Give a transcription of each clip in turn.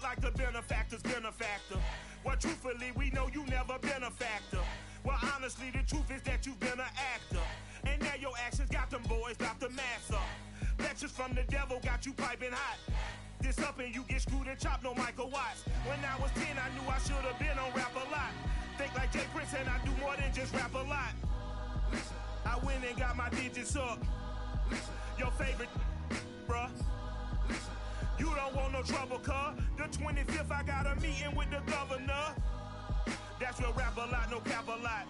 like the benefactor's benefactor. Well, truthfully, we know you never been a factor. Well, honestly, the truth is that you've been an actor. And now your actions got them boys drop the mask up. Lectures from the devil got you piping hot. This up and you get screwed and chopped, no Michael Watts. When I was 10, I knew I should have been on rap a lot. Think like Jay Prince and I do more than just rap a lot. I went and got my digits up. Your favorite, bruh. You don't want no trouble, cuz. The 25th, I got a meeting with the governor. That's real rap a lot, no cap a lot.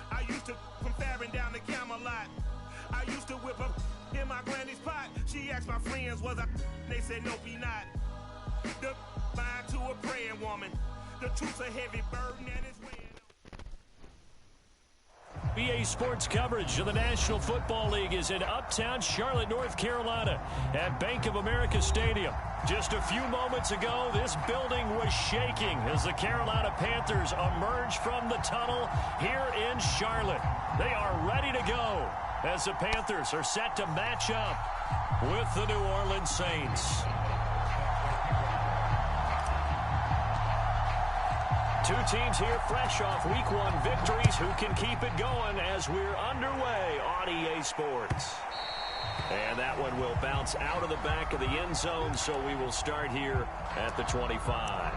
I used to from Farron down to Camelot. I used to whip up in my granny's pot. She asked my friends, was I? They said, nope, he not. The mind to a praying woman. The truth's a heavy burden and it's weighing. BA Sports coverage of the National Football League is in uptown Charlotte, North Carolina at Bank of America Stadium. Just a few moments ago, this building was shaking as the Carolina Panthers emerged from the tunnel here in Charlotte. They are ready to go as the Panthers are set to match up with the New Orleans Saints. Two teams here fresh off Week 1 victories. Who can keep it going as we're underway on EA Sports? And that one will bounce out of the back of the end zone, so we will start here at the 25.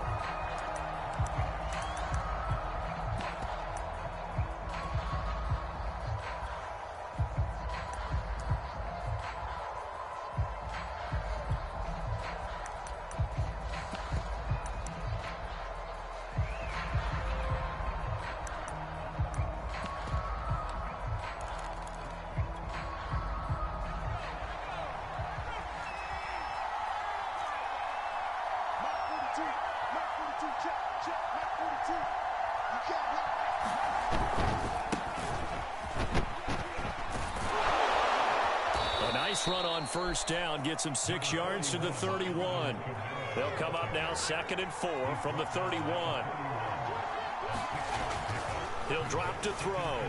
Run on first down gets him 6 yards to the 31. They'll come up now 2nd and 4 from the 31. He'll drop to throw.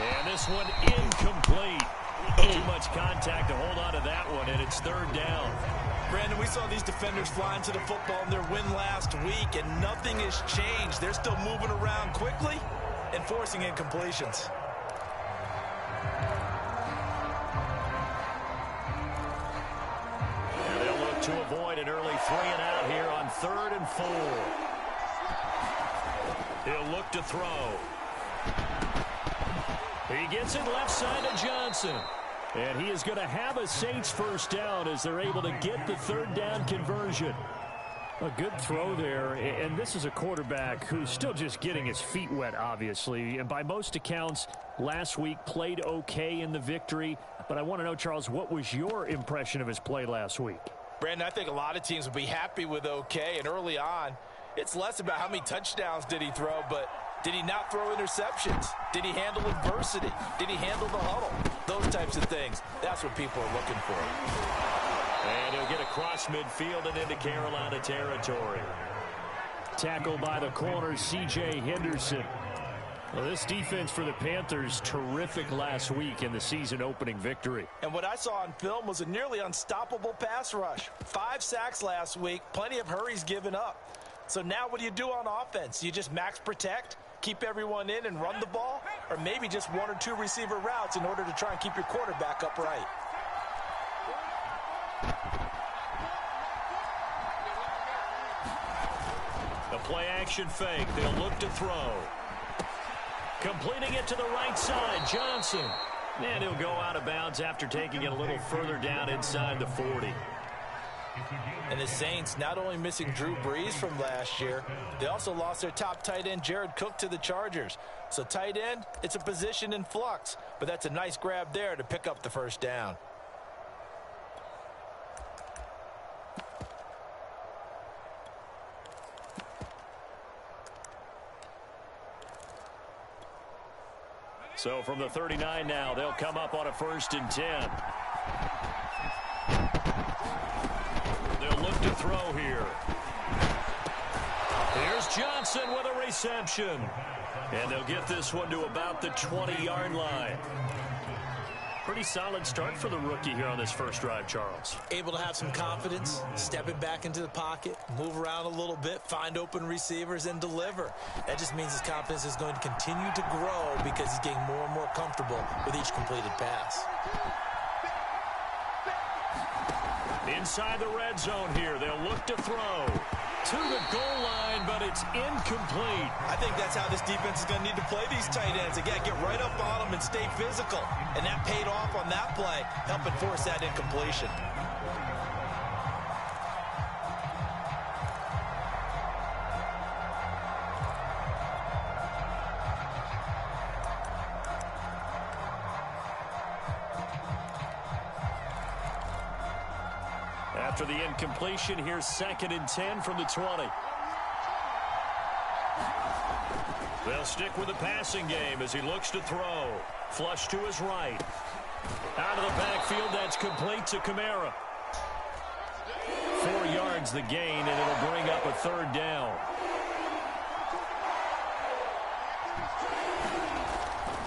And this one incomplete. Too much contact to hold on to that one, and it's 3rd down. Brandon, we saw these defenders fly into the football in their win last week, and nothing has changed. They're still moving around quickly and forcing incompletions. To avoid an early 3-and-out here on 3rd and 4. He'll look to throw. He gets it left side to Johnson. And he is going to have a Saints first down as they're able to get the 3rd down conversion. A good throw there, and this is a quarterback who's still just getting his feet wet, obviously. And by most accounts, last week played okay in the victory. But I want to know, Charles, what was your impression of his play last week? Brandon, I think a lot of teams would be happy with okay, and early on, it's less about how many touchdowns did he throw, but did he not throw interceptions? Did he handle adversity? Did he handle the huddle? Those types of things. That's what people are looking for. And he'll get across midfield and into Carolina territory. Tackled by the corner, C.J. Henderson. Well, this defense for the Panthers, terrific last week in the season-opening victory. And what I saw on film was a nearly unstoppable pass rush. 5 sacks last week, plenty of hurries given up. So now what do you do on offense? You just max protect, keep everyone in and run the ball, or maybe just 1 or 2 receiver routes in order to try and keep your quarterback upright. The play-action fake. They'll look to throw. Completing it to the right side, Johnson. And he'll go out of bounds after taking it a little further down inside the 40. And the Saints not only missing Drew Brees from last year, they also lost their top tight end, Jared Cook, to the Chargers. So tight end, it's a position in flux, but that's a nice grab there to pick up the first down. So from the 39 now, they'll come up on a 1st and 10. They'll look to throw here. Here's Johnson with a reception. And they'll get this one to about the 20-yard line. Pretty solid start for the rookie here on this first drive, Charles. Able to have some confidence, stepping back into the pocket, move around a little bit, find open receivers, and deliver. That just means his confidence is going to continue to grow because he's getting more and more comfortable with each completed pass. Inside the red zone here, they'll look to throw to the goal line, but it's incomplete. I think that's how this defense is going to need to play these tight ends. Again, get right up on them and stay physical. And that paid off on that play, helping force that incompletion. After the incompletion, here's 2nd and 10 from the 20. They'll stick with the passing game as he looks to throw. Flush to his right. Out of the backfield, that's complete to Kamara. 4 yards the gain, and it'll bring up a 3rd down.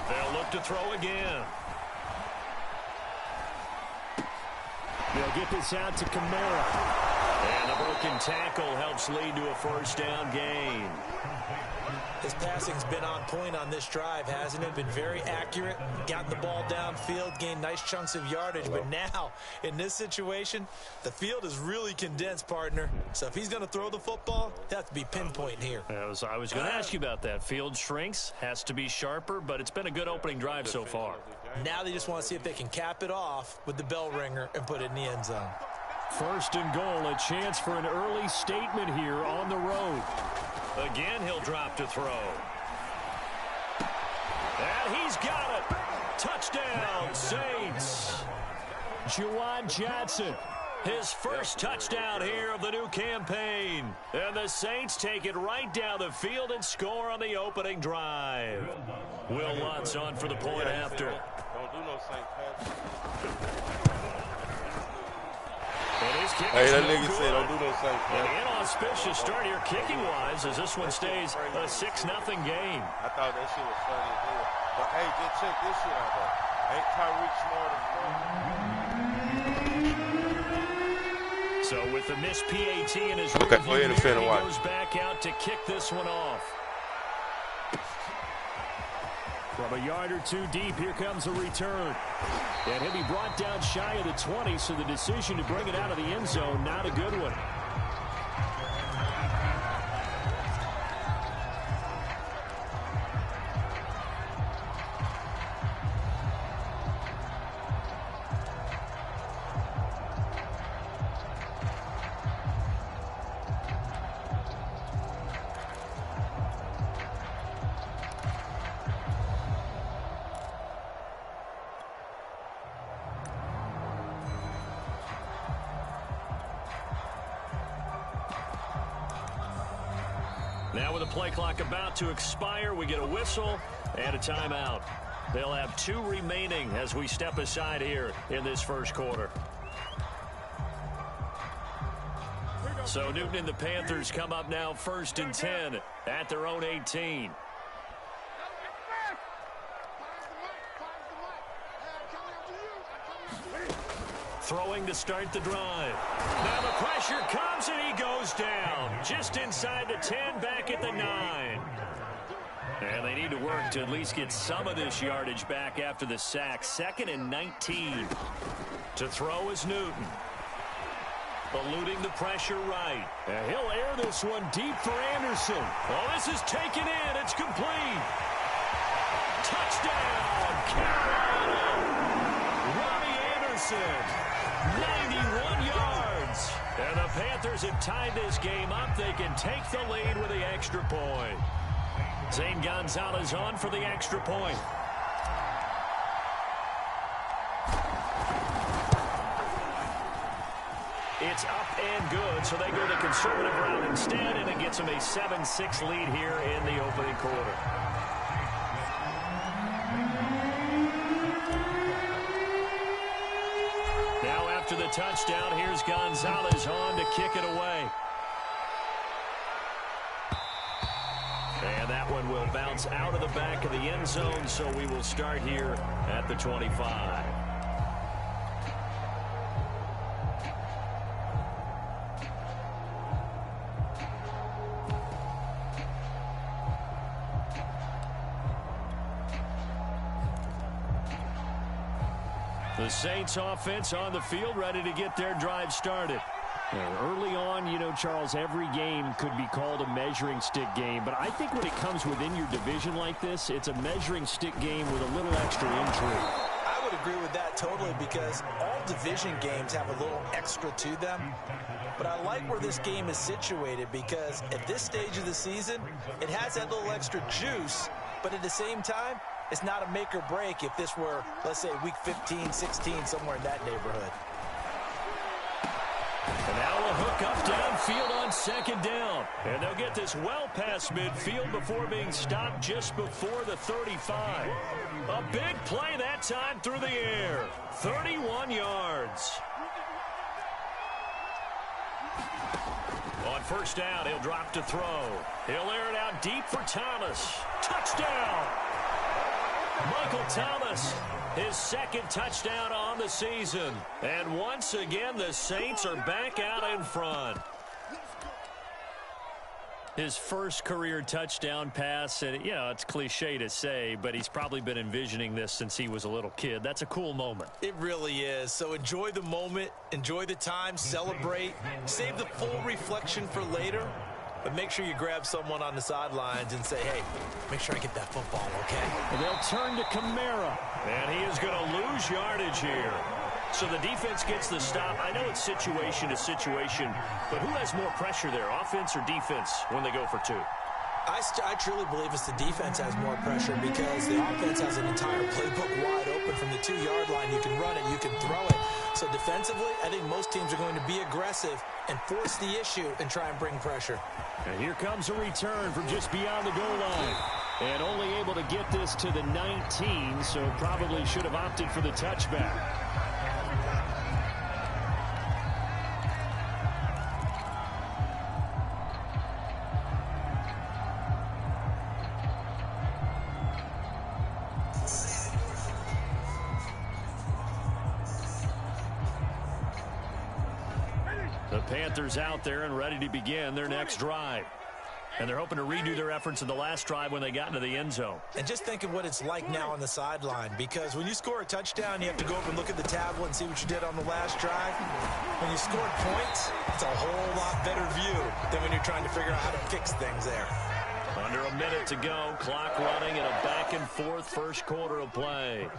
They'll look to throw again. They'll get this out to Kamara. And the broken tackle helps lead to a 1st down gain. His passing's been on point on this drive, hasn't it? Been very accurate, gotten the ball downfield, gained nice chunks of yardage. But now, in this situation, the field is really condensed, partner. So if he's going to throw the football, he'll have to be pinpoint here. I was going to ask you about that. Field shrinks, has to be sharper, but it's been a good opening drive so far. Now they just want to see if they can cap it off with the bell ringer and put it in the end zone. 1st and goal, a chance for an early statement here on the road. Again, he'll drop to throw. And he's got it. Touchdown, Saints. Juwan Johnson, his first touchdown here of the new campaign. And the Saints take it right down the field and score on the opening drive. Will Lutz on for the point after. Don't do no Saint pass. Hey, that nigga said don't do no Saint pass. An inauspicious start here kicking-wise as this one stays a 6-0 game. I thought that shit was funny as hell. But, hey, just check this shit out, though. Ain't Tyreek smart as fuck? So with the missed PAT in his review, he goes back out to kick this one off. From a yard or two deep, here comes a return. And he'll be brought down shy of the 20, so the decision to bring it out of the end zone, not a good one. Now with the play clock about to expire, we get a whistle and a timeout. They'll have 2 remaining as we step aside here in this first quarter. So Newton and the Panthers come up now 1st and 10 at their own 18. Throwing to start the drive. Now the pressure comes and he goes down. Just inside the 10, back at the 9. And they need to work to at least get some of this yardage back after the sack. 2nd and 19. To throw is Newton. Eluding the pressure right. And he'll air this one deep for Anderson. Oh, this is taken in. It's complete. Touchdown, Carolina. Robbie Anderson. 91 yards. And the Panthers have tied this game up. They can take the lead with the extra point. Zane Gonzalez on for the extra point. It's up and good, so they go the conservative route instead, and it gets them a 7-6 lead here in the opening quarter. Now after the touchdown, here's Gonzalez on to kick it away. And that one and will bounce out of the back of the end zone, so we will start here at the 25. The Saints offense on the field, ready to get their drive started. Early on, you know, Charles, every game could be called a measuring stick game, but I think when it comes within your division like this, it's a measuring stick game with a little extra intrigue. I would agree with that totally, because all division games have a little extra to them. But I like where this game is situated, because at this stage of the season, it has that little extra juice, but at the same time, it's not a make or break if this were, let's say, week 15, 16, somewhere in that neighborhood. And now a hook up downfield on second down. And they'll get this well past midfield before being stopped just before the 35. A big play that time through the air. 31 yards. On first down, he'll drop to throw. He'll air it out deep for Thomas. Touchdown! Michael Thomas, his second touchdown on the season. And once again, the Saints are back out in front. His first career touchdown pass, and, you know, it's cliche to say, but he's probably been envisioning this since he was a little kid. That's a cool moment. It really is. So enjoy the moment, enjoy the time, celebrate, save the full reflection for later. But make sure you grab someone on the sidelines and say, hey, make sure I get that football, okay? And they'll turn to Kamara. And he is going to lose yardage here. So the defense gets the stop. I know it's situation to situation, but who has more pressure there, offense or defense, when they go for two? I truly believe it's the defense has more pressure, because the offense has an entire playbook wide open from the 2-yard line. You can run it, you can throw it. So defensively, I think most teams are going to be aggressive and force the issue and try and bring pressure. And here comes a return from just beyond the goal line. And only able to get this to the 19, so probably should have opted for the touchback. The Panthers out there and ready to begin their next drive. And they're hoping to redo their efforts in the last drive when they got into the end zone. And just think of what it's like now on the sideline, because when you score a touchdown, you have to go over and look at the tablet and see what you did on the last drive. When you scored points, it's a whole lot better view than when you're trying to figure out how to fix things there. Under a minute to go, clock running, and a back-and-forth first quarter of play.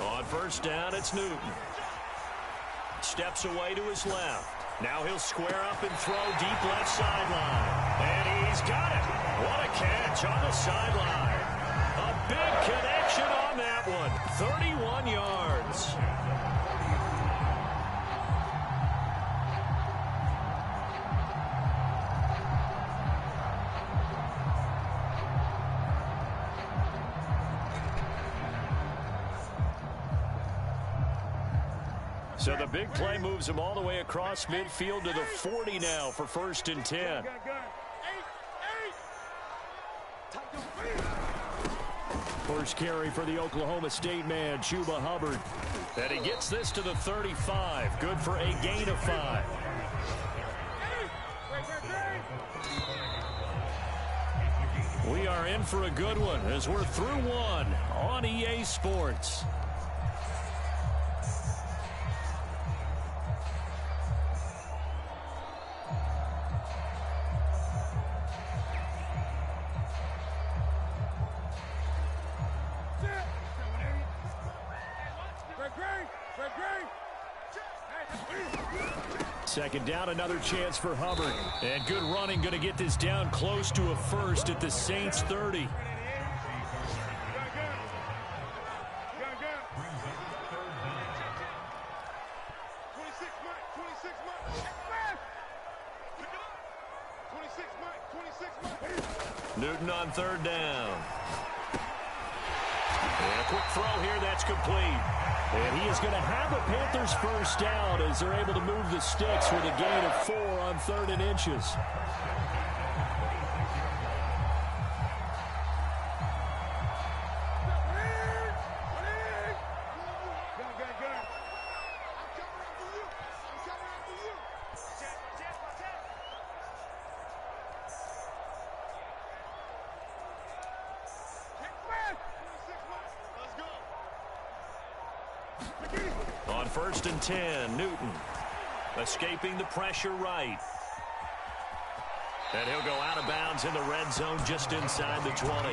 On first down, it's Newton. Steps away to his left. Now he'll square up and throw deep left sideline. And he's got it. What a catch on the sideline. A big connection on that one. 31 yards. So the big play moves him all the way across midfield to the 40 now for 1st and 10. First carry for the Oklahoma State man, Chuba Hubbard. And he gets this to the 35. Good for a gain of 5. We are in for a good one as we're through one on EA Sports. Second down, another chance for Hubbard. And good running, going to get this down close to a first at the Saints 30. Newton on third down. And a quick throw here, that's complete. And he is going to have a Panthers first down as they're able to move the sticks with a gain of 4 on 3rd and inches. On 1st and 10, Newton escaping the pressure right. And he'll go out of bounds in the red zone just inside the 20.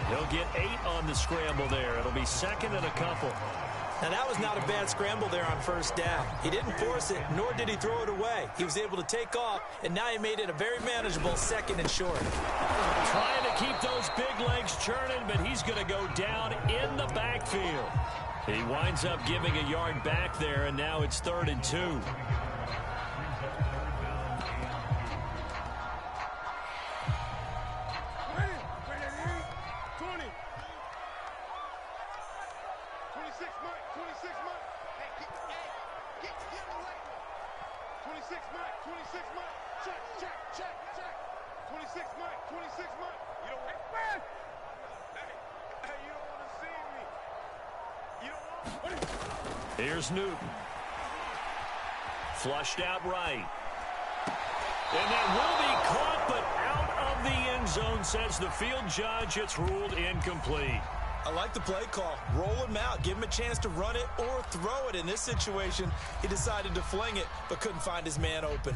He'll get 8 on the scramble there. It'll be 2nd and a couple. Now, that was not a bad scramble there on 1st down. He didn't force it, nor did he throw it away. He was able to take off, and now he made it a very manageable 2nd and short. Trying to keep those big legs churning, but he's going to go down in the backfield. He winds up giving a yard back there, and now it's 3rd and 2. 26 Mike, 26 Mike. You don't want hey, you don't want to see me. You don't want Here's Newton. Flushed out right. And that will be caught, but out of the end zone, says the field judge. It's ruled incomplete. I like the play call. Roll him out. Give him a chance to run it or throw it. In this situation, he decided to fling it, but couldn't find his man open.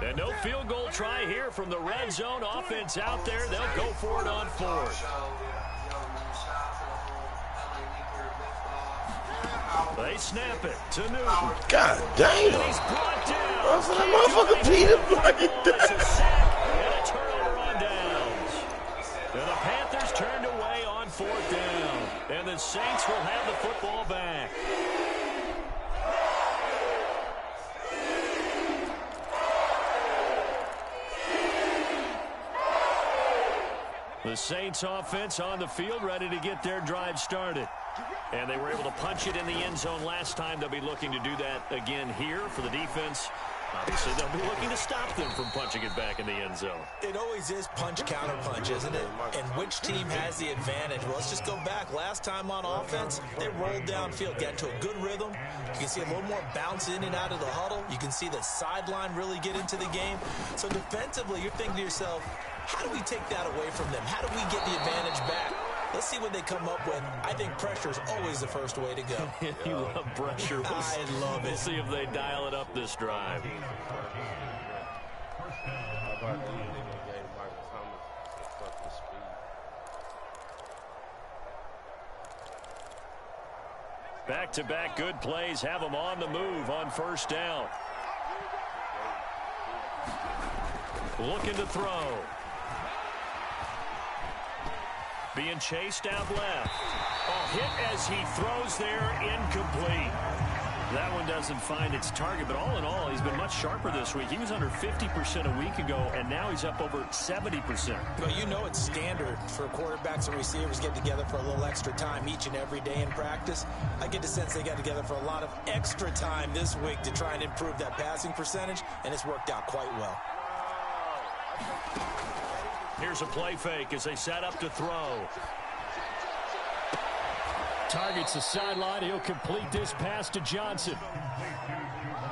And no field goal try here from the red zone. Offense out there. They'll go for it on 4th. They snap it to Newton. God damn. And he's brought down. That motherfucker beat him like It's a sack and a turnover on downs. And the Panthers turned away on 4th down. And the Saints will have the football back. The Saints offense on the field, ready to get their drive started. And they were able to punch it in the end zone last time. They'll be looking to do that again here for the defense. Obviously, they'll be looking to stop them from punching it back in the end zone. It always is punch-counter-punch, isn't it? And which team has the advantage? Well, let's just go back. Last time on offense, they rolled downfield, got into a good rhythm. You can see a little more bounce in and out of the huddle. You can see the sideline really get into the game. So defensively, you're thinking to yourself, how do we take that away from them? How do we get the advantage back? Let's see what they come up with. I think pressure is always the first way to go. You love pressure. I love it. We'll see if they dial it up this drive. Back-to-back good plays have them on the move on 1st down. Looking to throw. Being chased out left. Hit as he throws there, incomplete. That one doesn't find its target, but all in all, he's been much sharper this week. He was under 50% a week ago, and now he's up over 70%. Well, you know it's standard for quarterbacks and receivers get together for a little extra time each and every day in practice. I get the sense they got together for a lot of extra time this week to try and improve that passing percentage, and it's worked out quite well. Here's a play fake as they set up to throw. Targets the sideline. He'll complete this pass to Johnson.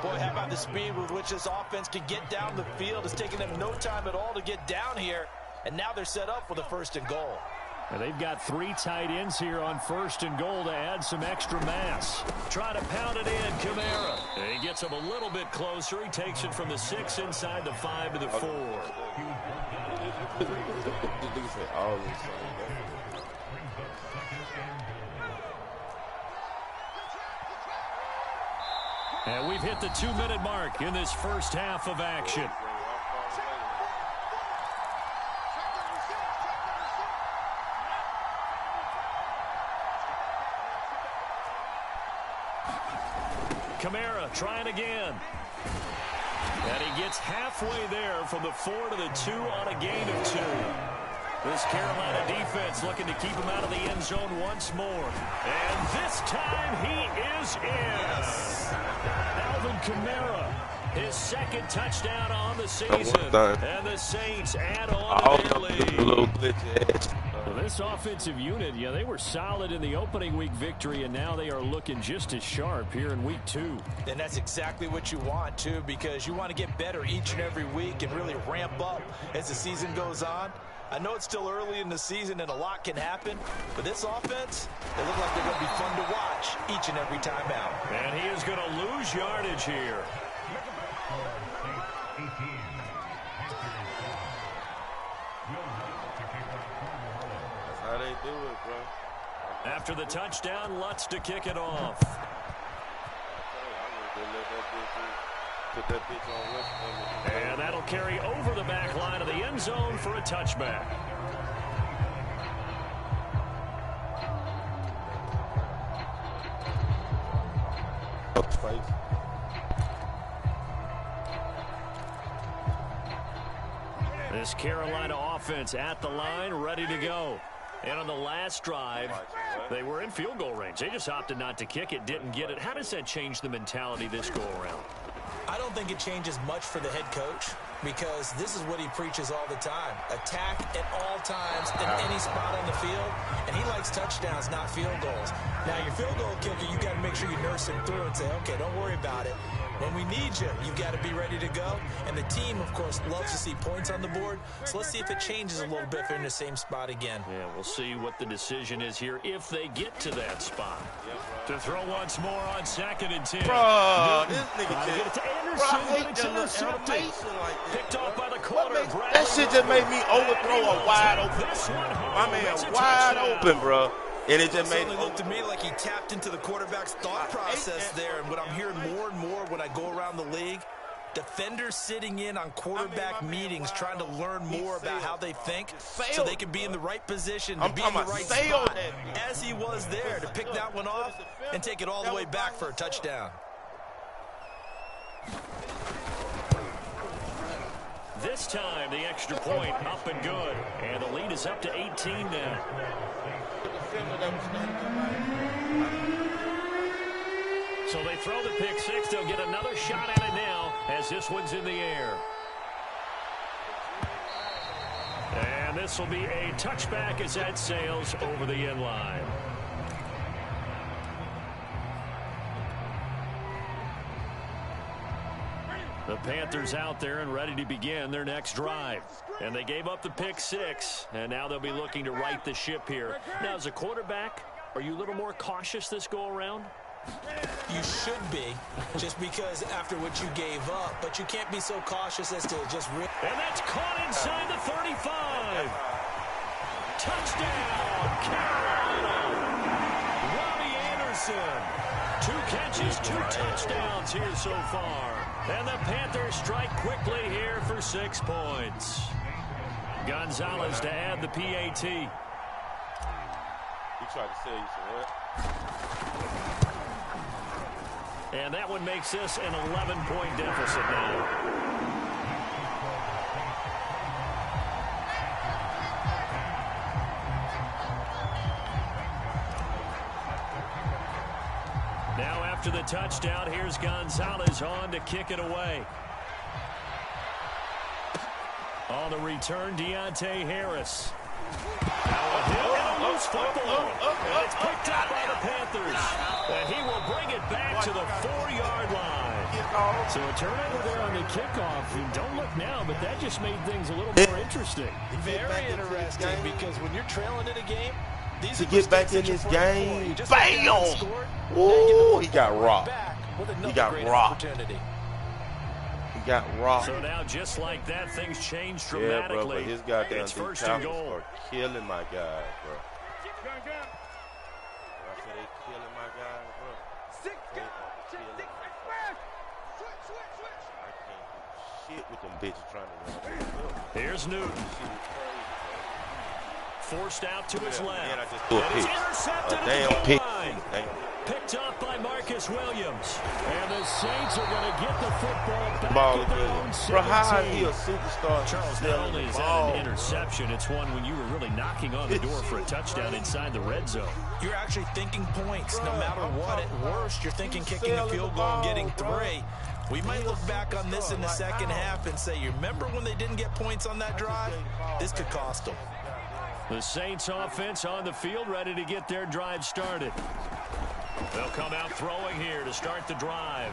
Boy, how about the speed with which this offense can get down the field? It's taking them no time at all to get down here. And now they're set up for the 1st and goal. And they've got 3 tight ends here on 1st and goal to add some extra mass. Try to pound it in, Kamara. And he gets him a little bit closer. He takes it from the 6 inside the 5 to the 4. And we've hit the 2-minute mark in this first half of action. Kamara trying again. And he gets halfway there from the 4 to the 2 on a gain of 2. This Carolina defense looking to keep him out of the end zone once more. And this time he is in. Yes. Alvin Kamara, his second touchdown on the season. And the Saints add on to their lead. Well, this offensive unit, yeah, they were solid in the opening week victory, and now they are looking just as sharp here in week 2. And that's exactly what you want, too, because you want to get better each and every week and really ramp up as the season goes on. I know it's still early in the season and a lot can happen, but this offense, they look like they're going to be fun to watch each and every time out. And he is going to lose yardage here. That's how they do it, bro. After the touchdown, Lutz to kick it off. Put that bitch on West. And that'll carry over the back line of the end zone for a touchback. This Carolina offense at the line, ready to go. And on the last drive, they were in field goal range. They just opted not to kick it, didn't get it. How does that change the mentality this go-around? I don't think it changes much for the head coach because this is what he preaches all the time. Attack at all times in any spot on the field, and he likes touchdowns, not field goals. Now, your field goal kicker, you got to make sure you nurse him through and say, okay, don't worry about it. When we need you, you got to be ready to go. And the team, of course, loves to see points on the board. So let's see if it changes a little bit if they're in the same spot again. Yeah, we'll see what the decision is here if they get to that spot. To throw once more on 2nd and 10. Bro, this nigga get it to Anderson. Bro, I hate it's intercepted. like that. Picked off by the corner. That shit just made me overthrow a wide open. My man, wide open, bro. And it just made it look to me like he tapped into the quarterback's thought process there. And what I'm hearing more and more when I go around the league, defenders sitting in on quarterback meetings trying to learn more about how they think so they can be in the right position to be in the right spot as he was there to pick that one off and take it all the way back for a touchdown. This time the extra point up and good. And the lead is up to 18 now. So they throw the pick 6. They'll get another shot at it now as this one's in the air. And this will be a touchback as that sails over the end line. The Panthers out there and ready to begin their next drive. And they gave up the pick 6, and now they'll be looking to right the ship here. Now, as a quarterback, are you a little more cautious this go-around? You should be, just because after what you gave up, but you can't be so cautious as to just rip. And that's caught inside the 35. Touchdown, Carolina. Robbie Anderson. 2 catches, 2 touchdowns here so far. And the Panthers strike quickly here for 6 points. Gonzalez to add the PAT. He tried to say you some what? And that one makes this an 11-point deficit now. Now after the touchdown, here's Gonzalez on to kick it away. On the return, Deontay Harris. Now a hit and a loose football. And it's picked up by the Panthers. And he will bring it back to the 4-yard line. So a turnover there on the kickoff. Don't look now, but that just made things a little more interesting. Very interesting because when you're trailing in a game, to get back in this game, bam! Ooh, he got rocked. He got rocked. He got rocked. So now, just like that, things change dramatically. Yeah, bro, but his goddamn it's first and goal. are killing my guys, bro. I said they killing my guys, bro. I can't do shit with them bitches trying to run. Here's Newton. Forced out to his left. And I just threw a pick. Intercepted a damn pick. Picked off by Marcus Williams. And the Saints are going to get the football back Ball at their again. own 17. Bro, how is he a superstar? Charles, not only is that an interception, it's one when you were really knocking on the door for a touchdown inside the red zone. You're actually thinking points no matter what. At worst, you're thinking kicking a field goal and getting 3. We might look back on this in the second half and say, you remember when they didn't get points on that drive? This could cost them. The Saints offense on the field, ready to get their drive started. They'll come out throwing here to start the drive.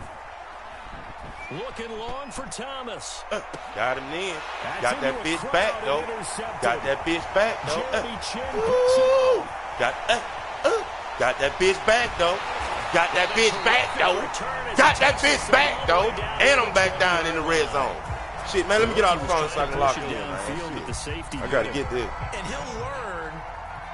Looking long for Thomas. Got him in. Got that bitch back, though. Got that bitch back, though. Got that bitch back, though. Got that bitch back, though. Got that bitch back, though. And I'm back down in the red zone. Shit, man, let me get out of the phone so I can lock it in, man. I got to get this. And he'll learn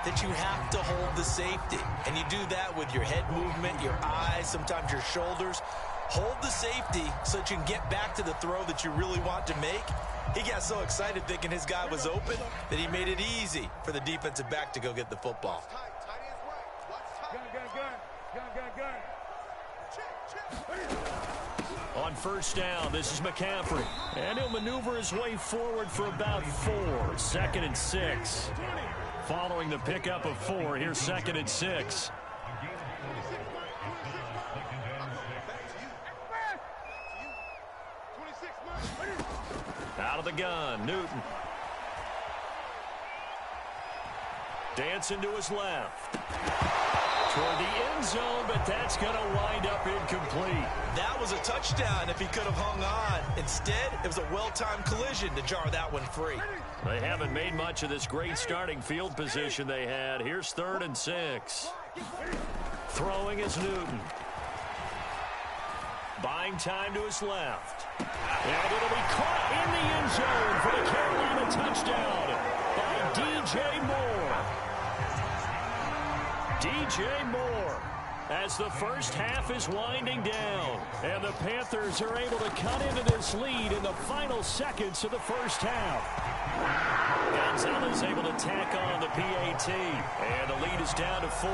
that you have to hold the safety. And you do that with your head movement, your eyes, sometimes your shoulders. Hold the safety so that you can get back to the throw that you really want to make. He got so excited thinking his guy was open that he made it easy for the defensive back to go get the football. On first down, this is McCaffrey. And he'll maneuver his way forward for about 4. 2nd and 6. Following the pickup of 4, here's 2nd and 6. Out of the gun, Newton. Dancing to his left. Toward the end zone, but that's going to wind up incomplete. That was a touchdown if he could have hung on. Instead, it was a well-timed collision to jar that one free. They haven't made much of this great starting field position they had. Here's 3rd and 6. Throwing is Newton. Buying time to his left. And it'll be caught in the end zone for the Carolina touchdown by DJ Moore. DJ Moore, as the first half is winding down, and the Panthers are able to cut into this lead in the final seconds of the first half. Gonzalez able to tack on the PAT, and the lead is down to 4.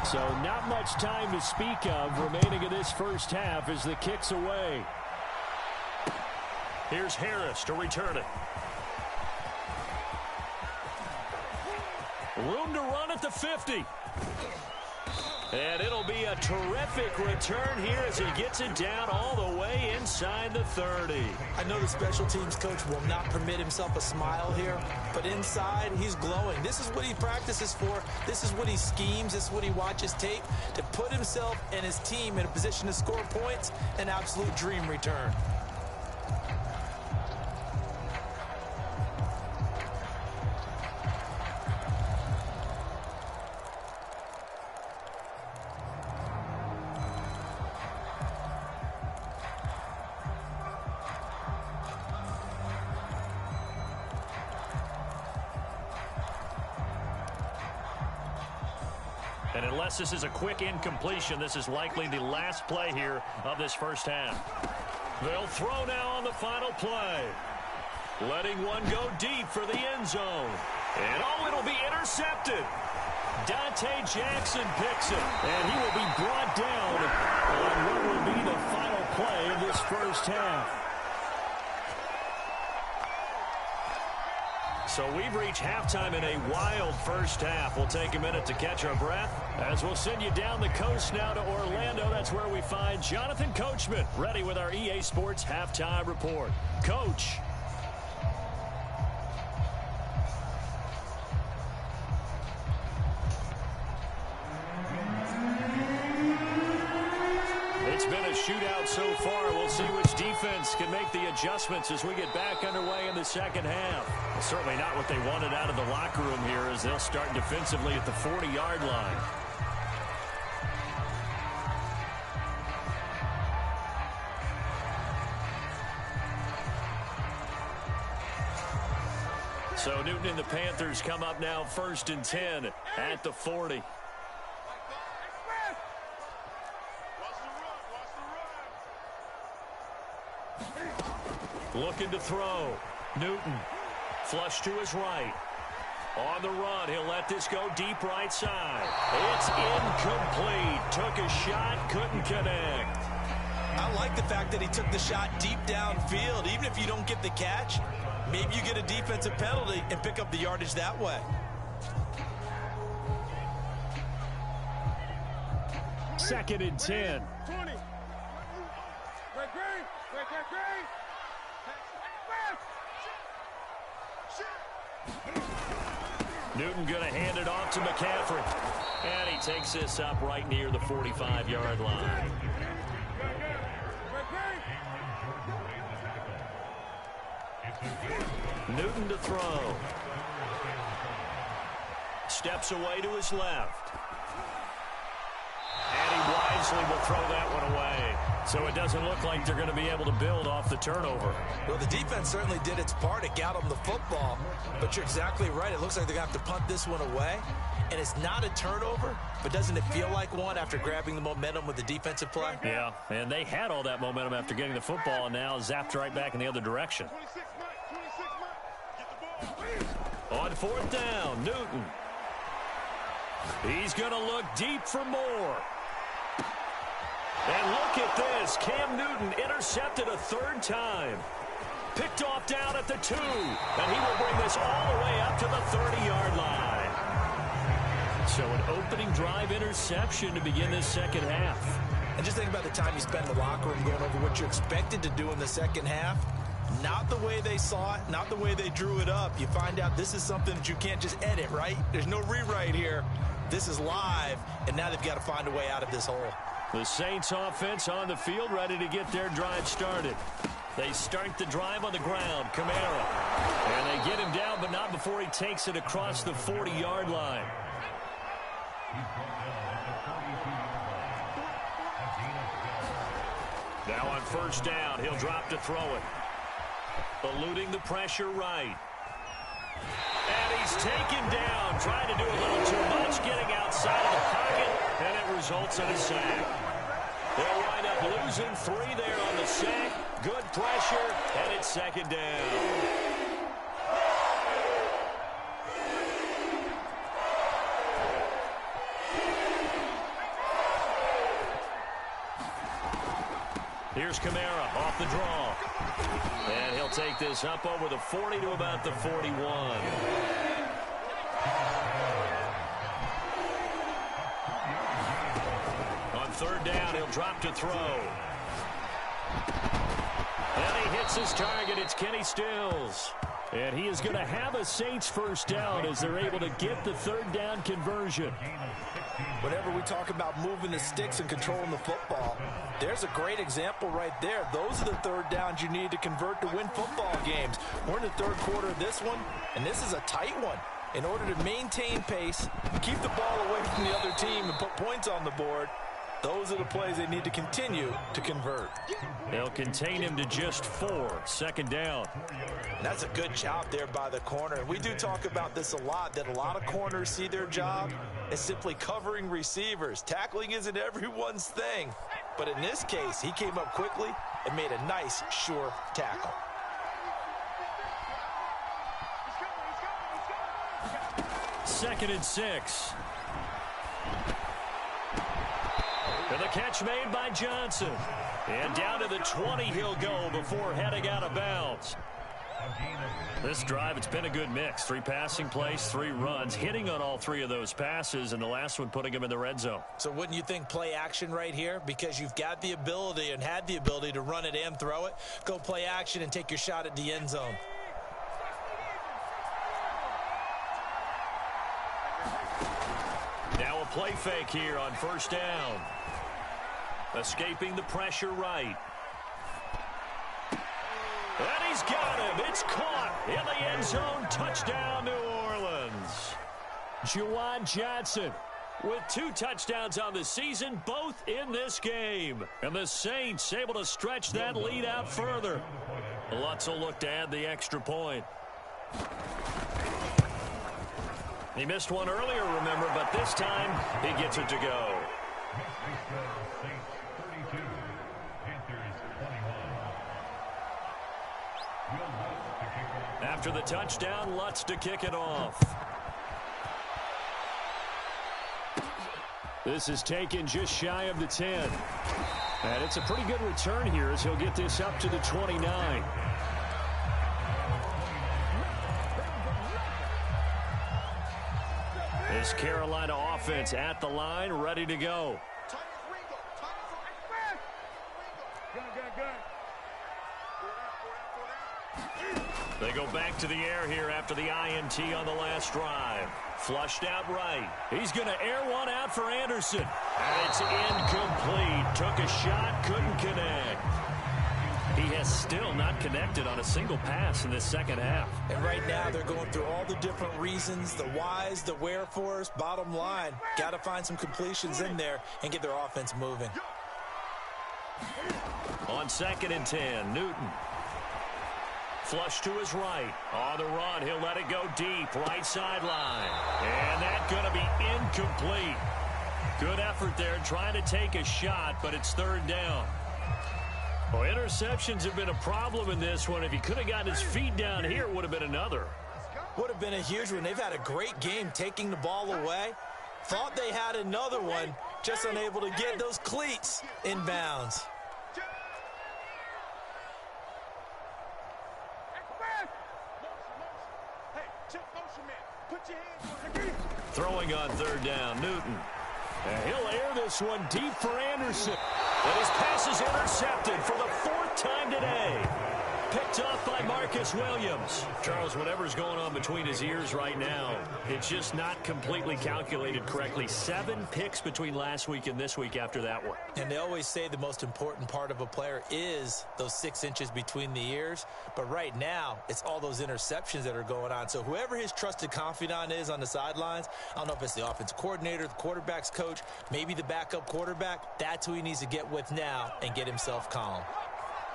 So not much time to speak of remaining in this first half as the kick's away. Here's Harris to return it. Room to run at the 50. And it'll be a terrific return here as he gets it down all the way inside the 30. I know the special teams coach will not permit himself a smile here, but inside he's glowing. This is what he practices for. This is what he schemes. This is what he watches tape to put himself and his team in a position to score points. An absolute dream return. And unless this is a quick incompletion, this is likely the last play here of this first half. They'll throw now on the final play. Letting one go deep for the end zone. And oh, it'll be intercepted. Dante Jackson picks it. And he will be brought down on what will be the final play of this first half. So we've reached halftime in a wild first half. We'll take a minute to catch our breath as we'll send you down the coast now to Orlando. That's where we find Jonathan Coachman ready with our EA Sports Halftime Report. Coach. It's been a shootout so far. We'll see which defense can make the adjustments as we get back underway in the second half. Well, certainly not what they wanted out of the locker room here as they'll start defensively at the 40-yard line. So Newton and the Panthers come up now 1st and 10 at the 40. Looking to throw. Newton. Flush to his right. On the run, he'll let this go deep right side. It's incomplete. Took a shot, couldn't connect. I like the fact that he took the shot deep downfield. Even if you don't get the catch, maybe you get a defensive penalty and pick up the yardage that way. Second and 10. 20. Newton going to hand it off to McCaffrey. And he takes this up right near the 45-yard line. Newton to throw. Steps away to his left. And he wisely will throw that one away. So it doesn't look like they're going to be able to build off the turnover. Well, the defense certainly did its part. It got them the football. But you're exactly right. It looks like they're going to have to punt this one away. And it's not a turnover, but doesn't it feel like one after grabbing the momentum with the defensive play? Yeah, and they had all that momentum after getting the football and now zapped right back in the other direction. On fourth down, Newton. He's going to look deep for more. And look at this. Cam Newton intercepted a third time. Picked off down at the 2. And he will bring this all the way up to the 30-yard line. So an opening drive interception to begin this second half. And just think about the time you spend in the locker room going over what you expected to do in the second half. Not the way they saw it, not the way they drew it up. You find out this is something that you can't just edit, right? There's no rewrite here. This is live, and now they've got to find a way out of this hole. The Saints offense on the field ready to get their drive started. They start the drive on the ground. Kamara. And they get him down, but not before he takes it across the 40-yard line. Now on first down, he'll drop to throw it. Eluding the pressure right. And he's taken down, trying to do a little too much, getting outside of the pocket, and it results in a sack. They'll wind up losing 3 there on the sack. Good pressure, and it's second down. Here's Kamara off the draw. And he'll take this up over the 40 to about the 41. On third down, he'll drop to throw. And he hits his target. It's Kenny Stills. And he is going to have a Saints first down as they're able to get the third down conversion. Whenever we talk about moving the sticks and controlling the football, there's a great example right there. Those are the third downs you need to convert to win football games. We're in the third quarter of this one, and this is a tight one. In order to maintain pace, keep the ball away from the other team, and put points on the board, those are the plays they need to continue to convert. They'll contain him to just 4. Second down. And that's a good job there by the corner. And we do talk about this a lot, that a lot of corners see their job as simply covering receivers. Tackling isn't everyone's thing. But in this case, he came up quickly and made a nice, sure tackle. Second and 6. And the catch made by Johnson. And down to the 20 he'll go before heading out of bounds. This drive, it's been a good mix. 3 passing plays, 3 runs, hitting on all 3 of those passes, and the last one putting him in the red zone. So wouldn't you think play action right here? Because you've got the ability and had the ability to run it and throw it. Go play action and take your shot at the end zone. Now a play fake here on first down. Escaping the pressure right. And he's got him. It's caught in the end zone. Touchdown, New Orleans. Juwan Johnson with 2 touchdowns on the season, both in this game. And the Saints able to stretch that lead out further. Lutz will look to add the extra point. He missed one earlier, remember, but this time he gets it to go. After the touchdown, Lutz to kick it off. This is taken just shy of the 10. And it's a pretty good return here as he'll get this up to the 29. This Carolina offense at the line, ready to go. They go back to the air here after the INT on the last drive. Flushed out right. He's going to air one out for Anderson. And it's incomplete. Took a shot, couldn't connect. He has still not connected on a single pass in this second half. And right now they're going through all the different reasons, the whys, the wherefores. Bottom line, got to find some completions in there and get their offense moving. On 2nd and 10, Newton. Flush to his right. On the run, he'll let it go deep. Right sideline. And that's going to be incomplete. Good effort there trying to take a shot, but it's 3rd down. Well, interceptions have been a problem in this one. If he could have gotten his feet down here, it would have been another. Would have been a huge one. They've had a great game taking the ball away. Thought they had another one, just unable to get those cleats in bounds. Throwing on 3rd down, Newton. And he'll air this one deep for Anderson. And his pass is intercepted for the 4th time today. Picked off by Marcus Williams. Charles, whatever's going on between his ears right now, it's just not completely calculated correctly. 7 picks between last week and this week after that one. And they always say the most important part of a player is those 6 inches between the ears. But right now, it's all those interceptions that are going on. So whoever his trusted confidant is on the sidelines, I don't know if it's the offensive coordinator, the quarterback's coach, maybe the backup quarterback, that's who he needs to get with now and get himself calm.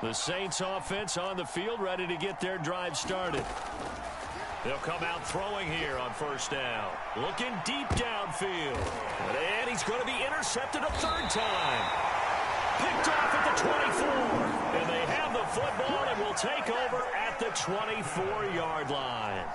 The Saints offense on the field, ready to get their drive started. They'll come out throwing here on 1st down. Looking deep downfield. And he's going to be intercepted a 3rd time. Picked off at the 24. And they have the football and will take over at the 24-yard line.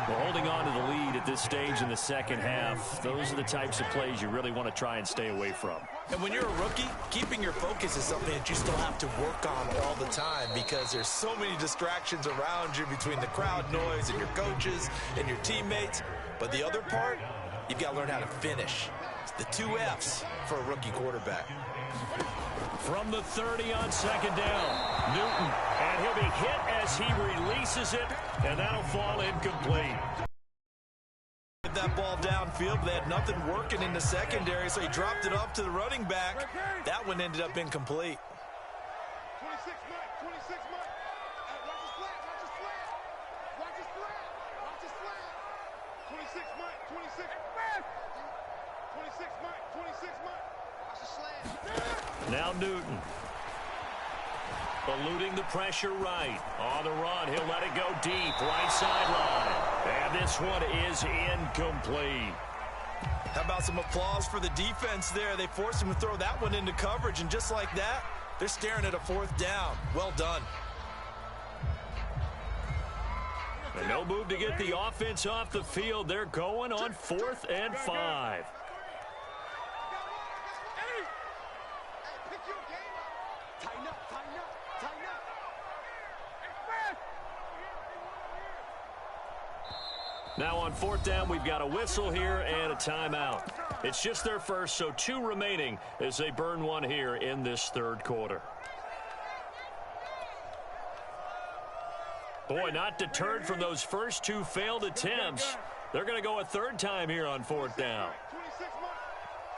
Well, holding on to the lead at this stage in the second half, those are the types of plays you really want to try and stay away from. And when you're a rookie, keeping your focus is something that you still have to work on all the time because there's so many distractions around you between the crowd noise and your coaches and your teammates. But the other part, you've got to learn how to finish. It's the 2 F's for a rookie quarterback. From the 30 on 2nd down, Newton, and he'll be hit as he releases it, and that'll fall incomplete. That ball downfield, but they had nothing working in the secondary, so he dropped it up to the running back. That one ended up incomplete. 26 Mike, 26 Mike. Watch his flat, watch his flat. Watch his flat, watch his flat. 26 Mike, 26. 26 Mike, 26 Mike. Watch the slant. Now Newton. Eluding the pressure right. On the run, he'll let it go deep. Right sideline. And this one is incomplete. How about some applause for the defense there? They forced him to throw that one into coverage, and just like that, they're staring at a 4th down. Well done. And no move to get the offense off the field. They're going on 4th and 5. Now on 4th down, we've got a whistle here and a timeout. It's just their first, so 2 remaining as they burn one here in this 3rd quarter. Boy, not deterred from those first 2 failed attempts. They're going to go a 3rd time here on 4th down. 26 Mike.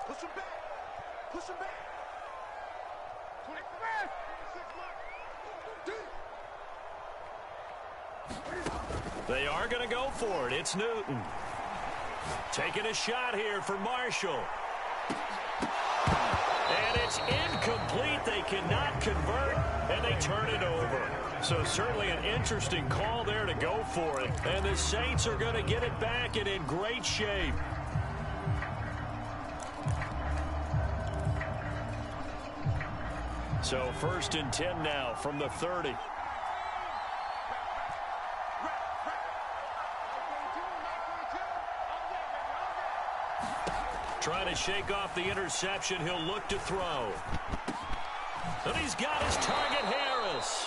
Push him back. Push him back. 26 They are going to go for it. It's Newton. Taking a shot here for Marshall. And it's incomplete. They cannot convert, and they turn it over. So certainly an interesting call there to go for it. And the Saints are going to get it back and in great shape. So 1st and 10 now from the 30. Trying to to shake off the interception. He'll look to throw. And he's got his target, Harris.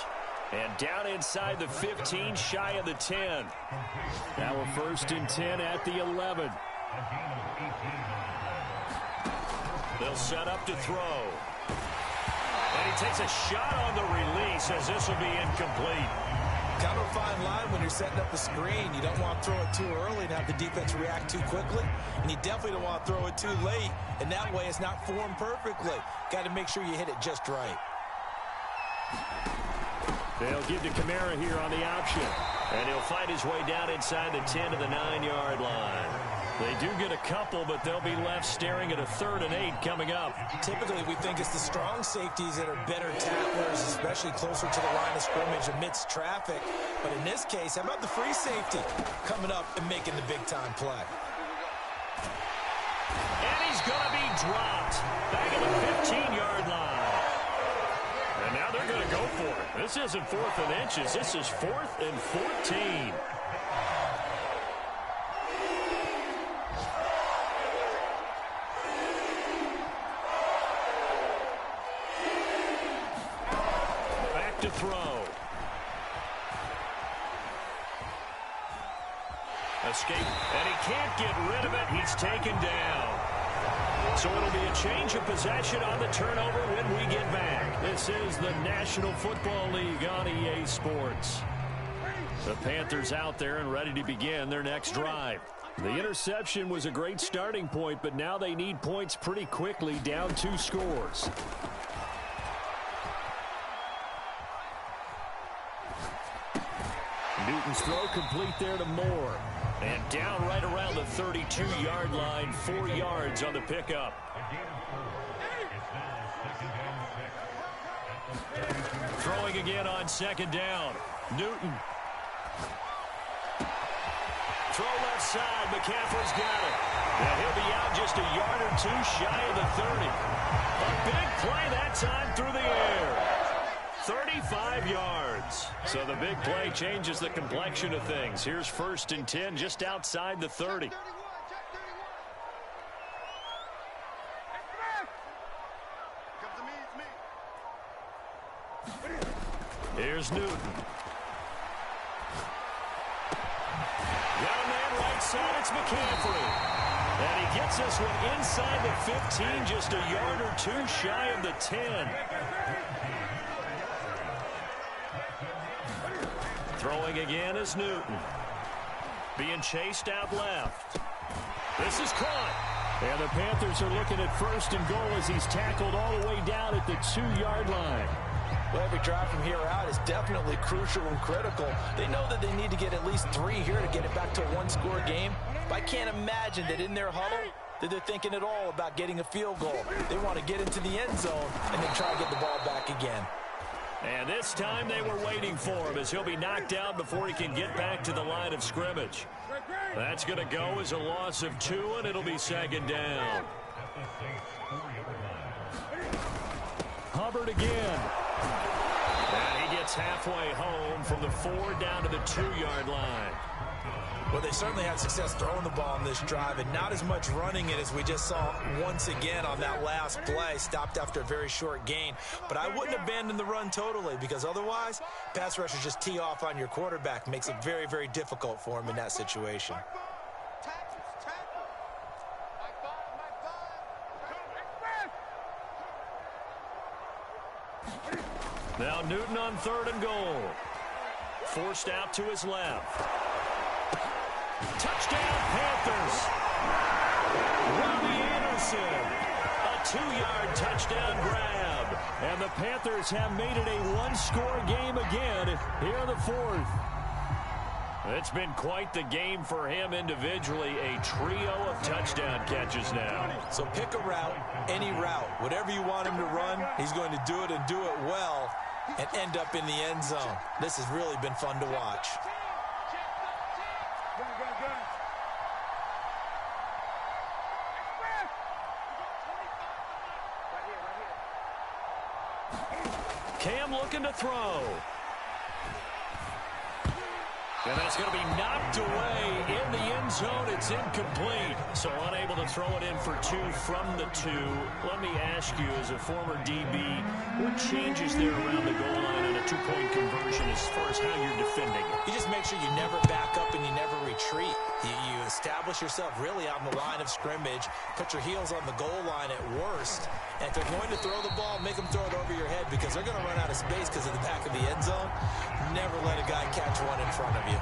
And down inside the 15, shy of the 10. Now a 1st and 10 at the 11. They'll set up to throw. And he takes a shot on the release as this will be incomplete. Kind of a fine line when you're setting up the screen. You don't want to throw it too early and have the defense react too quickly. And you definitely don't want to throw it too late. And that way it's not formed perfectly. Got to make sure you hit it just right. They'll give to Kamara here on the option. And he'll fight his way down inside the 10 to the 9-yard line. They do get a couple, but they'll be left staring at a 3rd and 8 coming up. Typically, we think it's the strong safeties that are better tacklers, especially closer to the line of scrimmage amidst traffic. But in this case, how about the free safety coming up and making the big-time play? And he's going to be dropped back at the 15-yard line. And now they're going to go for it. This isn't 4th and inches. This is 4th and 14. Back to throw. Escape, and he can't get rid of it. He's taken down. So it'll be a change of possession on the turnover when we get back. This is the National Football League on EA Sports. The Panthers out there and ready to begin their next drive. The interception was a great starting point, but now they need points pretty quickly, down 2 scores. Newton's throw complete there to Moore. And down right around the 32-yard line, 4 yards on the pickup. Throwing again on 2nd down. Newton. Throw left side. McCaffrey's got it. And he'll be out just a yard or 2 shy of the 30. A big play that time through the air. 35 yards. So the big play changes the complexion of things. Here's 1st and 10 just outside the 30. Here's Newton. Got a man right side. It's McCaffrey. And he gets this one inside the 15, just a yard or 2 shy of the 10. Throwing again is Newton. Being chased out left. This is caught. And the Panthers are looking at 1st and goal as he's tackled all the way down at the 2-yard line. Well, every drive from here out is definitely crucial and critical. They know that they need to get at least 3 here to get it back to a 1-score game. But I can't imagine that in their huddle that they're thinking at all about getting a field goal. They want to get into the end zone and then try to get the ball back again. And this time they were waiting for him as he'll be knocked out before he can get back to the line of scrimmage. That's going to go as a loss of 2, and it'll be 2nd down. Hubbard again. And he gets halfway home from the 4 down to the 2-yard line. Well, they certainly had success throwing the ball on this drive and not as much running it as we just saw once again on that last play. Stopped after a very short gain. But I wouldn't abandon the run totally because otherwise, pass rushers just tee off on your quarterback. Makes it very, very difficult for him in that situation. Now Newton on 3rd and goal. Forced out to his left. Touchdown, Panthers. Robbie Anderson. A 2-yard touchdown grab. And the Panthers have made it a 1-score game again here in the 4th. It's been quite the game for him individually. A trio of touchdown catches now. So pick a route, any route. Whatever you want him to run, he's going to do it and do it well and end up in the end zone. This has really been fun to watch. Cam looking to throw. And that's going to be knocked away in the end zone. It's incomplete. So unable to throw it in for 2 from the 2. Let me ask you, as a former DB, what changes there around the goal line on a 2-point conversion as far as how you're defending it? You just make sure you never back up and you never retreat. You establish yourself really on the line of scrimmage, put your heels on the goal line at worst, and if they're going to throw the ball, make them throw it over your head because they're going to run out of space because of the back of the end zone. Never let a guy catch one in front of you.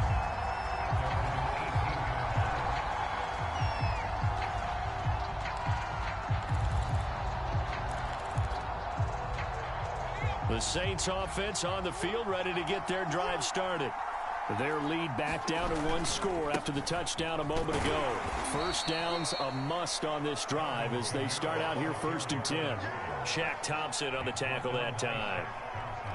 The Saints offense on the field, ready to get their drive started. Their lead back down to 1 score after the touchdown a moment ago. First down's a must on this drive as they start out here 1st and 10. Shaq Thompson on the tackle that time.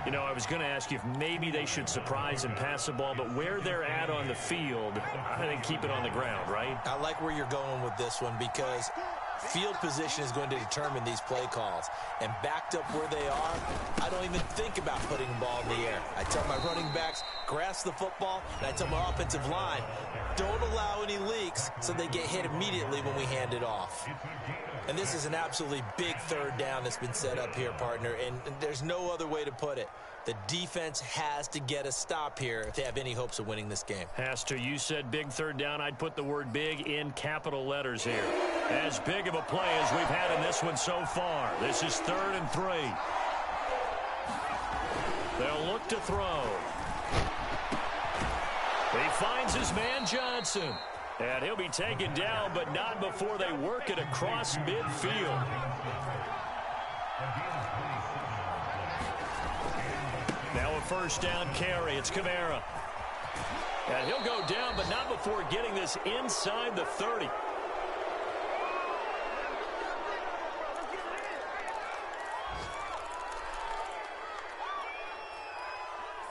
You know, I was going to ask you if maybe they should surprise and pass the ball, but where they're at on the field, I think keep it on the ground, right? I like where you're going with this one because field position is going to determine these play calls. And backed up where they are, I don't even think about putting the ball in the air. I tell my running backs, grasp the football, and I tell my offensive line, don't allow any leaks so they get hit immediately when we hand it off. And this is an absolutely big 3rd down that's been set up here, partner, and there's no other way to put it. The defense has to get a stop here if they have any hopes of winning this game. Has to. You said big 3rd down. I'd put the word big in capital letters here. As big of a play as we've had in this one so far. This is 3rd and 3. They'll look to throw. He finds his man Johnson. And he'll be taken down, but not before they work it across midfield. Now a 1st down carry. It's Kamara. And he'll go down, but not before getting this inside the 30.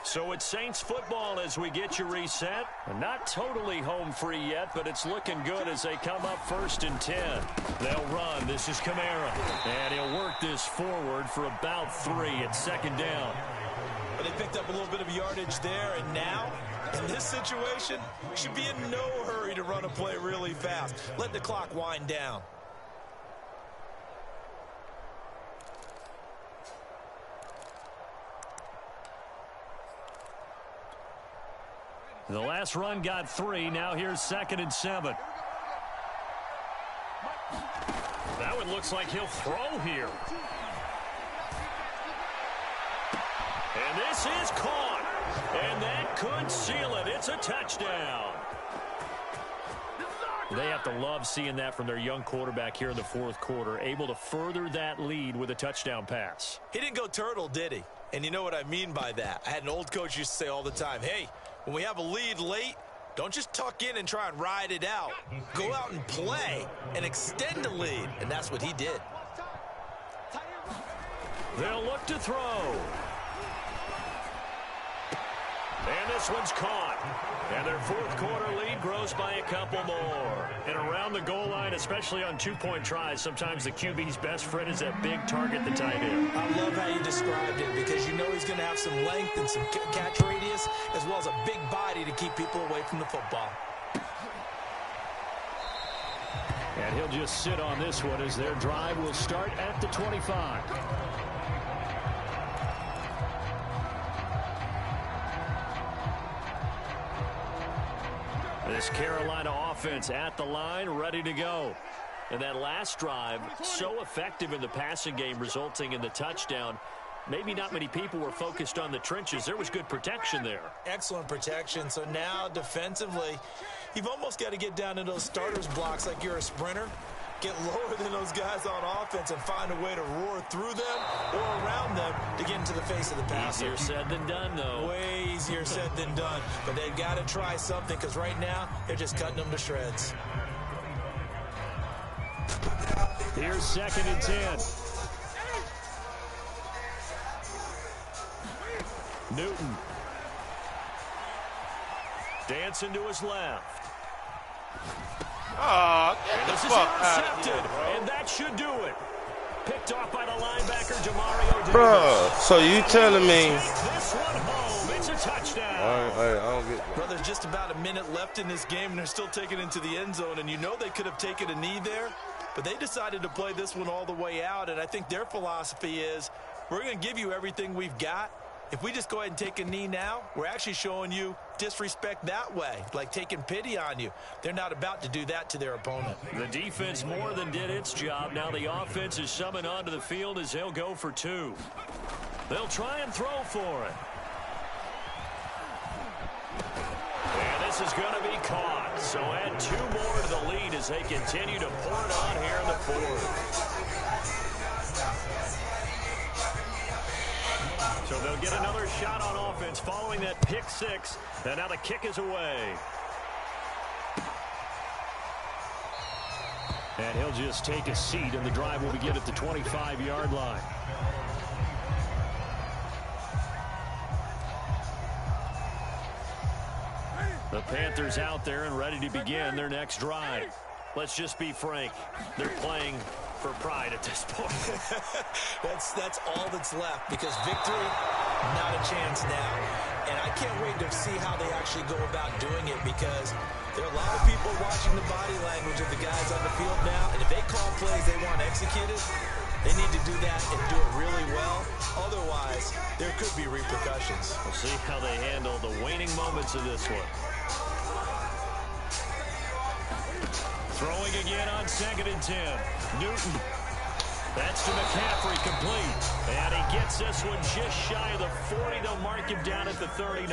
So it's Saints football as we get you reset. Not totally home free yet, but it's looking good as they come up 1st and 10. They'll run. This is Kamara. And he'll work this forward for about 3 at 2nd down. But they picked up a little bit of yardage there, and now, in this situation, should be in no hurry to run a play really fast. Let the clock wind down. The last run got 3. Now here's 2nd and 7. That one looks like he'll throw here. And this is caught. And that could seal it. It's a touchdown. They have to love seeing that from their young quarterback here in the 4th quarter, able to further that lead with a touchdown pass. He didn't go turtle, did he? And you know what I mean by that. I had an old coach used to say all the time, hey, when we have a lead late, don't just tuck in and try and ride it out. Go out and play and extend the lead. And that's what he did. They'll look to throw. And this one's caught. And their 4th quarter lead grows by a couple more. And around the goal line, especially on 2-point tries, sometimes the QB's best friend is that big target, the tight end. I love how you described it because you know he's going to have some length and some catch radius as well as a big body to keep people away from the football. And he'll just sit on this one as their drive will start at the 25. This Carolina offense at the line, ready to go. And that last drive, so effective in the passing game, resulting in the touchdown. Maybe not many people were focused on the trenches. There was good protection there. Excellent protection. So now defensively, you've almost got to get down to those starters blocks like you're a sprinter. Get lower than those guys on offense and find a way to roar through them or around them to get into the face of the passer. Easier said than done, though. Way easier said than done. But they've got to try something because right now they're just cutting them to shreds. Here's 2nd and 10. Newton. Dancing to his left. Oh, get the fuck out of here, bro. And that should do it. Picked off by the linebacker, Demario Davis. Bro, so you telling me... This one home. It's a touchdown. Hey, I don't get that. Well, there's just about a minute left in this game, and they're still taking it into the end zone. And you know they could have taken a knee there, but they decided to play this one all the way out. And I think their philosophy is, we're going to give you everything we've got. If we just go ahead and take a knee now, we're actually showing you disrespect that way, like taking pity on you. They're not about to do that to their opponent. The defense more than did its job. Now the offense is summoned onto the field as they'll go for two. They'll try and throw for it. And this is going to be caught. So add 2 more to the lead as they continue to pour it on here in the fourth. So they'll get another shot on offense following that pick 6. And now the kick is away. And he'll just take a seat, and the drive will begin at the 25-yard line. The Panthers out there and ready to begin their next drive. Let's just be frank. They're playing for pride at this point. That's all that's left, because victory, not a chance now. And I can't wait to see how they actually go about doing it, because there are a lot of people watching the body language of the guys on the field now, and if they call plays they want executed, they need to do that and do it really well. Otherwise, there could be repercussions. We'll see how they handle the waning moments of this one. Throwing again on 2nd and 10. Newton. That's to McCaffrey, complete. And he gets this one just shy of the 40. They'll mark him down at the 39.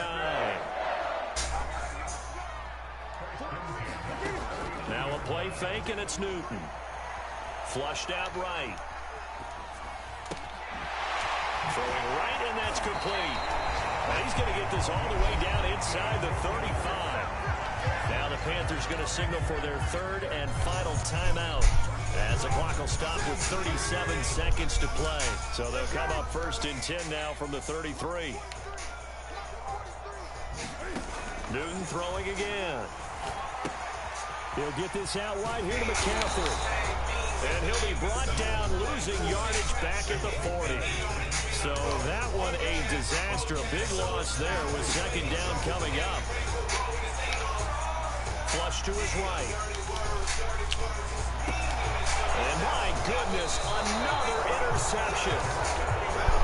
Now a play fake, and it's Newton. Flushed out right. Throwing right, and that's complete. And he's going to get this all the way down inside the 35. Now the Panthers going to signal for their 3rd and final timeout, as the clock will stop with 37 seconds to play. So they'll come up 1st and 10 now from the 33. Newton throwing again. He'll get this out wide here to McCaffrey. And he'll be brought down, losing yardage back at the 40. So that one a disaster. A big loss there with 2nd down coming up. Flush to his right. And my goodness, another interception.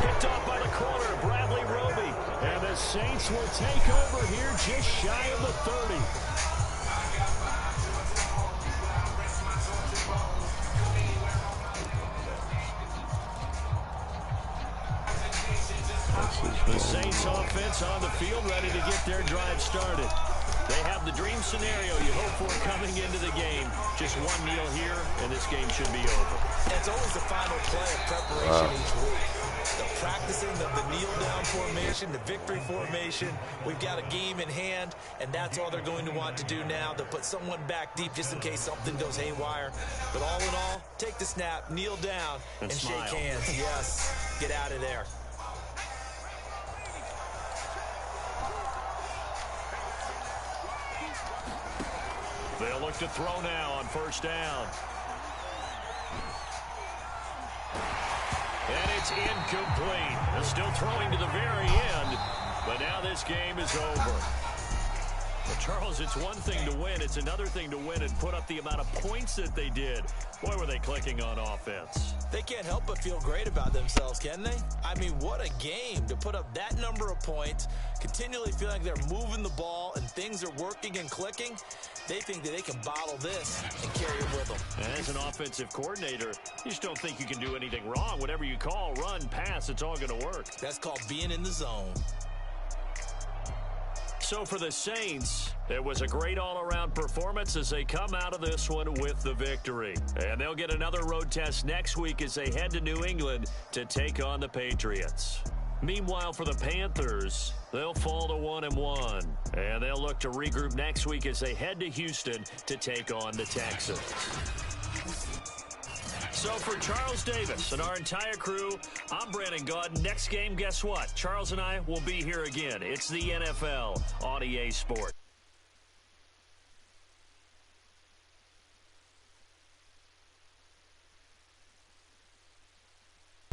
Picked off by the corner, Bradley Roby. And the Saints will take over here just shy of the 30. The Saints offense on the field, ready to get their drive started. They have the dream scenario you hope for coming into the game. Just one kneel here, and this game should be over. It's always the final play of preparation each week. The practicing of the kneel-down formation, the victory formation. We've got a game in hand, and that's all they're going to want to do now. They'll put someone back deep just in case something goes haywire. But all in all, take the snap, kneel down, and shake hands. Yes, get out of there. They'll look to throw now on 1st down. And it's incomplete. They're still throwing to the very end, but now this game is over. Well, Charles, it's one thing to win. It's another thing to win and put up the amount of points that they did. Boy, were they clicking on offense. They can't help but feel great about themselves, can they? I mean, what a game to put up that number of points, continually feeling like they're moving the ball and things are working and clicking. They think that they can bottle this and carry it with them. And as an offensive coordinator, you just don't think you can do anything wrong. Whatever you call, run, pass, it's all going to work. That's called being in the zone. So for the Saints, it was a great all-around performance as they come out of this one with the victory. And they'll get another road test next week as they head to New England to take on the Patriots. Meanwhile, for the Panthers, they'll fall to 1-1. And they'll look to regroup next week as they head to Houston to take on the Texans. So for Charles Davis and our entire crew, I'm Brandon Gaudin. Next game, guess what? Charles and I will be here again. It's the NFL on EA Sports.